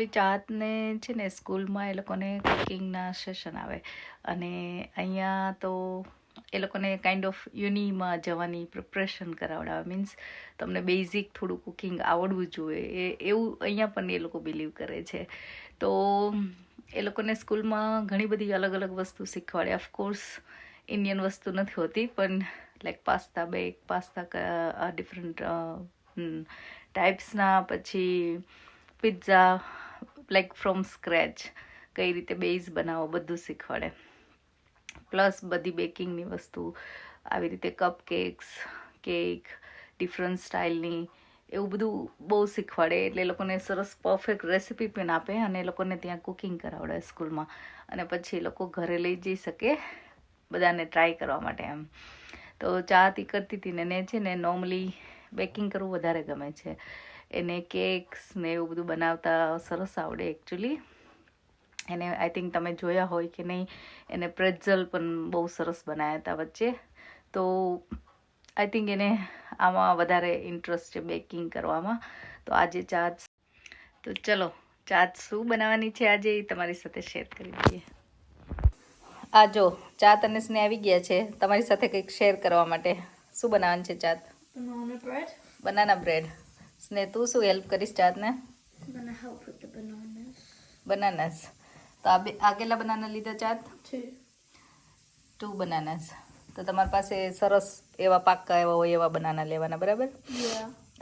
Actually ચાહતને છે ને સ્કૂલમાં એ લોકોને કુકિંગના સેશન આવે અને અહીંયા તો એ લોકોને કાઇન્ડ ઓફ યુનિમાં જવાની પ્રિપરેશન કરાવડાવે. મીન્સ તમને બેઝિક થોડું કુકિંગ આવડવું જોઈએ એવું અહીંયા પણ એ લોકો બિલીવ કરે છે. તો એ લોકોને સ્કૂલમાં ઘણી બધી અલગ અલગ વસ્તુ શીખવાડે. ઓફકોર્સ ઇન્ડિયન વસ્તુ નથી હોતી પણ લાઈક પાસ્તા ડિફરન્ટ ટાઈપ્સના, પછી પિઝા લાઈક ફ્રોમ સ્ક્રેચ કઈ રીતે બેઝ બનાવો બધું શીખવાડે. પ્લસ બધી બેકિંગની વસ્તુ આવી રીતે કપ કેક ડિફરન્ટ સ્ટાઇલની એવું બધું બહુ શીખવાડે. એટલે એ લોકોને સરસ પરફેક્ટ રેસીપી પણ આપે અને એ લોકોને ત્યાં કુકિંગ કરાવડે સ્કૂલમાં. અને પછી એ લોકો ઘરે લઈ જઈ શકે બધાને ટ્રાય કરવા માટે એમ. તો ચાહતી કરતી હતી ને એને છે ને નોર્મલી બેકિંગ કરવું વધારે ગમે છે. એને કેક્સ ને એવું બધું બનાવતા સરસ આવડે એકચ્યુઅલી. એને આઈ થિંક તમે જોયા હોય કે નહીં, એને પ્રેટ્ઝલ પણ બહુ સરસ બનાવ્યા હતા વચ્ચે. તો આઈ થિંક એને આમાં વધારે ઇન્ટરેસ્ટ છે બેકિંગ કરવામાં. તો આજે તો ચલો ચાટ શું બનાવવાની છે આજે એ તમારી સાથે શેર કરી દઈએ. આ જો ચાત અને સ્નેહ આવી ગયા છે તમારી સાથે કંઈક શેર કરવા માટે. શું બનાવવાનું છે ચાત? Banana bread. સ્નેહ તું શું હેલ્પ કરીશ ચાતને? બનાનાસ. તો આ કેટલા બનાના લીધા ચાત? 2 બનાનાસ. તો તમારી પાસે સરસ એવા પાક્કા એવા હોય એવા બનાના લેવાના, બરાબર?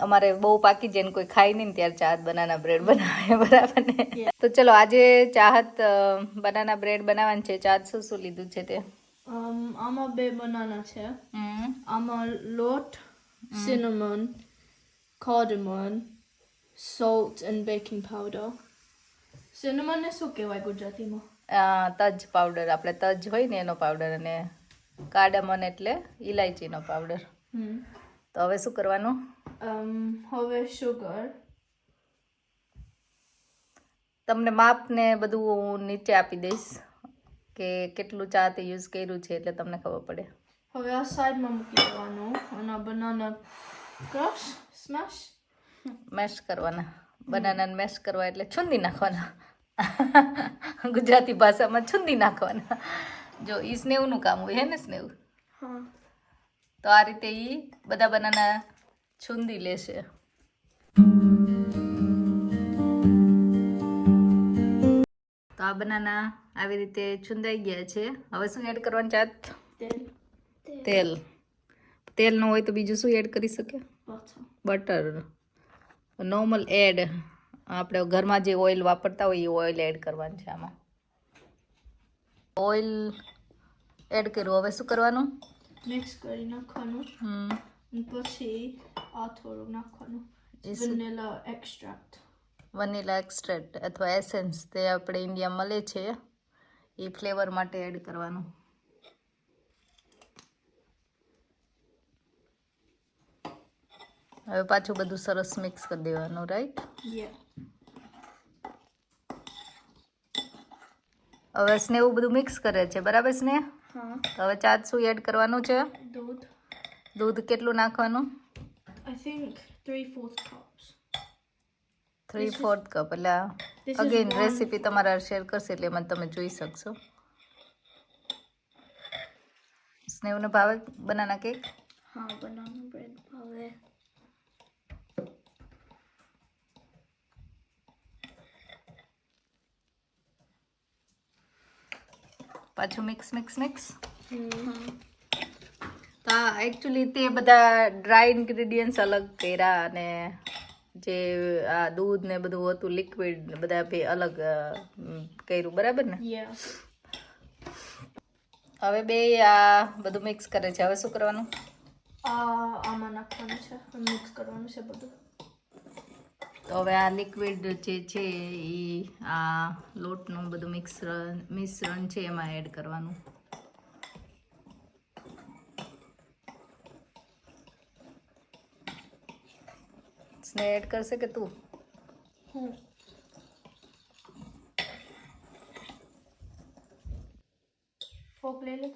અમારે બહુ પાકી જાય ને કોઈ ખાય નહીં ત્યારે ચાહત બનાના બ્રેડ બનાવે, બરાબર ને? તો ચલો આજે ચાહત બનાના બ્રેડ બનાવવાનું છે. ચાહત શું શું લીધું છે તે? આમાં 2 બનાના છે. આમાં લોટ, cinnamon, cardamom, salt and baking powder. cinnamon ને શું કહેવાય ગુજરાતીમાં? તજ પાવડર, આપણે તજ હોય ને એનો પાવડર, અને કાર્ડમન એટલે ઇલાયચીનો પાવડર. તો હવે શું કરવાનું? હવે સુગર. તમને માપ ને બધું હું નીચે આપી દઈશ કે કેટલું ચાતે યુઝ કર્યું છે એટલે તમને ખબર પડે. હવે આ સાઈડમાં મૂકી દેવાનું અને બનાના ક્રશ મેશ કરવાના. બનાનાને મેશ કરવા એટલે છુંદી નાખવાના. ગુજરાતી ભાષામાં છુંદી નાખવાના. જો ઈ સ્નેવનું કામ હોય, હે ને સ્નેવ? હા. તો આ રીતે ઈ બધા બનાના છુંદી લેશે. તો આ બનાના આવી રીતે છુંદાઈ ગયા છે. હવે શું એડ કરવાનું ચાત? તેલ. તેલ ન હોય તો બીજું શું એડ કરી શકે? બટર. નોર્મલ એડ આપણે ઘરમાં જે ઓઇલ વાપરતા હોય એ ઓઇલ એડ કરવાનું છે આમાં. ઓઇલ એડ કર્યું. હવે શું કરવાનું? મિક્સ કરી નાખવાનું. પછી આ થોડું નાખવાનું. વનીલા એક્સ્ટ્રેક્ટ અથવા એસેન્સ, તે આપણે ઇન્ડિયા મળે છે, એ ફ્લેવર માટે એડ કરવાનું. હવે પાછું બધું સરસ મિક્સ કરી દેવાનું, રાઈટ? હવે સ્નેહ બધું મિક્સ કરે છે, બરાબર સ્નેહ? હવે ચાટ શું એડ કરવાનું છે? દૂધ કેટલું નાખવાનું? I think 3/4 cups. 3/4 કપ. એટલે અગેન રેસીપી તમારા શેર કરશે એટલે એમાં તમે જોઈ શકશો. સ્નેહને ભાવે બનાના કેક? હા, બનાના બ્રેડ ભાવે. પાછું મિક્સ. તો એકચ્યુઅલી તે બધા ડ્રાય ઇન્ગ્રેડિયન્ટ્સ અલગ કર્યા અને જે આ દૂધ ને બધું હતું લિક્વિડ બધા બે અલગ કર્યું, બરાબર ને? હવે બે આ બધું મિક્સ કરે છે. હવે શું કરવાનું? આમાં નાખવાનું છે, મિક્સ કરવાનું છે બધું. તો હવે આ લિક્વિડ જે છે એ આ લોટનું બધું મિશ્રણ છે એમાં એડ કરવાનું. સ્નેહ એડ કરશે કે તું? ફોક લઈ લે.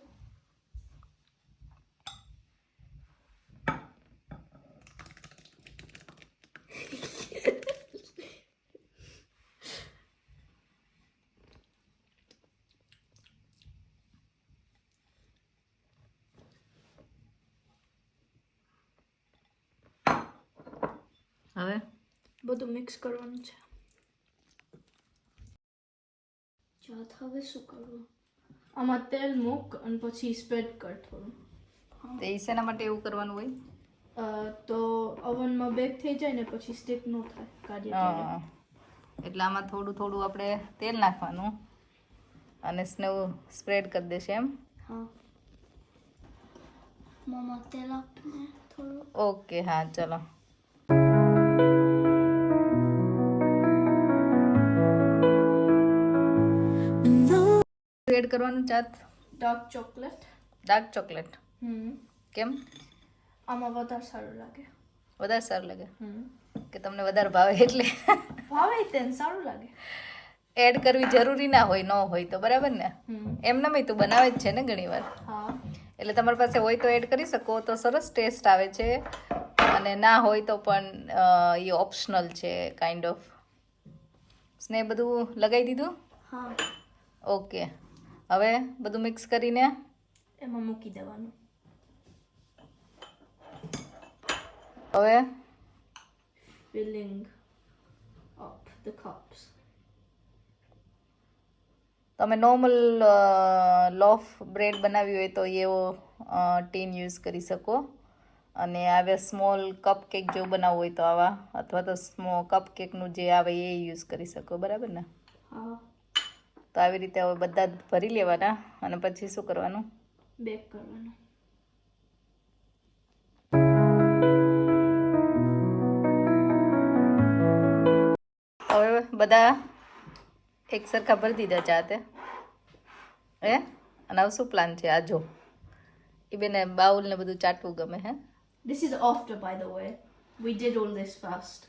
હવે બધું મિક્સ કરવાનું છે. ચાત હવે શું કરવું? આમાં તેલ મૂક અને પછી સ્પ્રેડ કર થોડું. તો એ શેના માટે એવું કરવાનું હોય? તો ઓવનમાં બેક થઈ જાય ને પછી સ્ટિક ન થાય કાઢીએ. એટલે આમાં થોડું થોડું આપણે તેલ નાખવાનું અને સ્નેવ સ્પ્રેડ કરી દેશે એમ. હા મમ્મા તેલ આપને થોડું. ઓકે હા ચલો. એડ કરવાનું ચાત ડાર્ક ચોકલેટ. ડાર્ક ચોકલેટ કેમ? આમાં વધારે સારું લાગે. વધારે સારું લાગે કે તમને વધારે ભાવે એટલે ભાવે તેને સારું લાગે. એડ કરવી જરૂરી ના હોય, ન હોય તો બરાબર ને. એમ નમ તું બનાવે જ છે ને ઘણી વાર. હા એટલે તમારી પાસે હોય તો એડ કરી શકો તો સરસ ટેસ્ટ આવે છે, અને ના હોય તો પણ એ ઓપ્શનલ છે કાઇન્ડ ઓફ. સ્નેહ બધું લગાવી દીધું? હા. ઓકે હવે બધું મિક્સ કરીને એમાં મૂકી દેવાનું. હવે filling up the cups. તમે નોર્મલ લોફ બ્રેડ બનાવી હોય તો એવો ટીન યુઝ કરી શકો, અને આવે સ્મોલ કપ કેક જો બનાવવું હોય તો આવા, અથવા તો કપ કેકનું જે આવે એ યુઝ કરી શકો, બરાબર ને. હા. તો આવી રીતે હવે બધા જ ભરી લેવાના અને પછી શું કરવાનું? બેક કરવાનું. હવે બધા એક સરખા ભરી દીધા ચાતે હે. અને હવે શું પ્લાન છે? આ જો એ બેને બાઉલ ને બધું ચાટવું ગમે હે. This is after, by the way. We did all this first.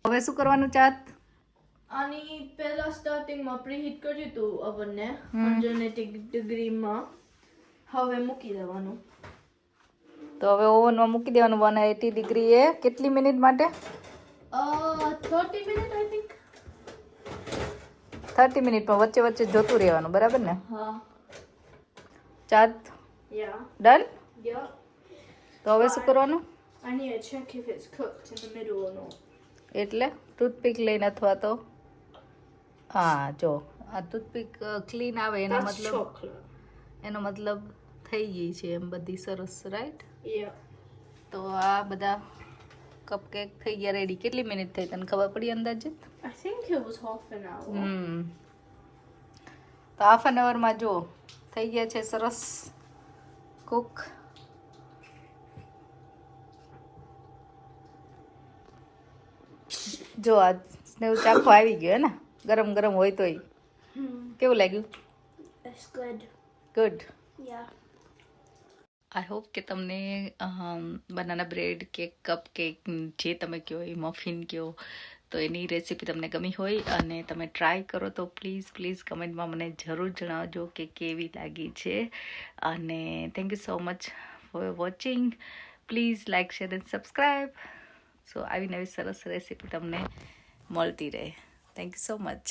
હવે શું કરવાનું ચાત? આની પહેલા સ્ટાર્ટિંગમાં પ્રીહીટ કર્યું હતું ઓવનને 180 ડિગ્રીમાં. હવે મૂકી દેવાનું. તો હવે ઓવનમાં મૂકી દેવાનું 180 ડિગ્રી એ કેટલી મિનિટ માટે? 30 મિનિટ આઈ થિંક. 30 મિનિટમાં વચ્ચે વચ્ચે જોતું રહેવાનું, બરાબર ને. હા. ચાત Yeah. ડન. Yeah. તો હવે શું કરવાનું? I need to check if it's cooked in the middle or not. એટલે ટૂથપીક લઈને અથવા તો હા જો આ ટૂથપીક ક્લીન આવે એનો That's મતલબ chocolate. એનો મતલબ થઈ ગઈ છે એમ બધી સરસ, રાઈટ. Yeah. તો આ બધા કપકેક થઈ ગયા રેડી. કેટલી મિનિટ થઈ તને ખબર પડી અંદાજિત? I think it was half an hour. તો હાફ એન અવરમાં જો થઈ ગયા છે સરસ કુક. જો આ સ્નેવ ચાખો આવી ગયો હે ને, ગરમ ગરમ હોય તોય. કેવું લાગ્યું? It's good. Good. Yeah. I hope કે તમને banana bread cake, cup cake જે તમે કહો એ મફિન કહો તો એની રેસીપી તમને ગમી હોય અને તમે ટ્રાય કરો તો પ્લીઝ કમેન્ટમાં મને જરૂર જણાવજો કે કેવી લાગી છે. અને thank you so much for watching. Please like, share and subscribe. So આવી નવી સરસ રેસીપી તમને મળતી રહે. Thank you so much.